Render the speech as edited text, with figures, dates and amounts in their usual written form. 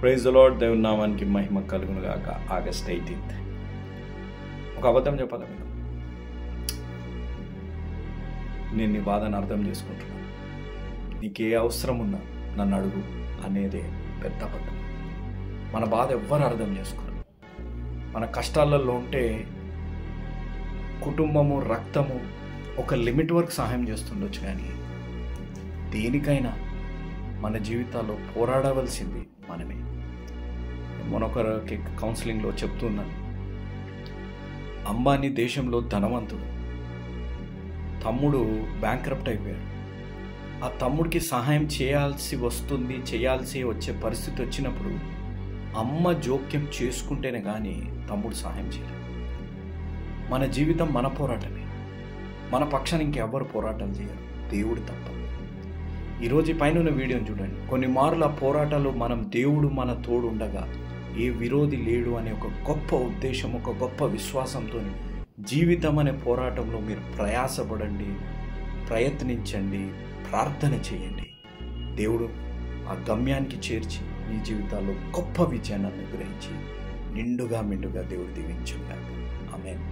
Praise the lord. దేవుని నామానికి మహిమ కలుగును గాక. August 18th. ఒక అబద్ధం చెప్పాలి మీకు, నేను నీ బాధను అర్థం చేసుకుంటున్నాను, నీకే అవసరం ఉన్నా నన్ను అడుగు అనేదే పెద్ద అబద్ధం. మన బాధ ఎవ్వరు అర్థం చేసుకోరు. మన కష్టాలలో ఉంటే కుటుంబము, రక్తము ఒక లిమిట్ వరకు సహాయం చేస్తుండొచ్చు, కానీ దేనికైనా మన జీవితాల్లో పోరాడవలసింది మనమే. మొన్నొకరికి కౌన్సిలింగ్లో చెప్తున్నాను, అంబానీ దేశంలో ధనవంతుడు, తమ్ముడు బ్యాంక్రప్ట్ అయిపోయాడు. ఆ తమ్ముడికి సహాయం చేయాల్సి వచ్చే పరిస్థితి వచ్చినప్పుడు అమ్మ జోక్యం చేసుకుంటేనే కానీ తమ్ముడు సహాయం చేయలేడు. మన జీవితం మన పోరాటమే. మన పక్షాన్ని ఇంకెవ్వరు పోరాటం చేయరు, దేవుడు తప్ప. ఈరోజు పైన ఉన్న వీడియోని చూడండి. కొన్ని మార్లు ఆ పోరాటాలు దేవుడు మన తోడు ఉండగా ఏ విరోధి లేడు అనే ఒక గొప్ప ఉద్దేశం, ఒక గొప్ప విశ్వాసంతో జీవితం అనే పోరాటంలో మీరు ప్రయాసపడండి, ప్రయత్నించండి, ప్రార్థన చేయండి. దేవుడు ఆ గమ్యానికి చేర్చి మీ జీవితాల్లో గొప్ప విజయాన్ని అనుగ్రహించి నిండుగా మెండుగా దేవుడు దీవించుగాక. ఆమేన్.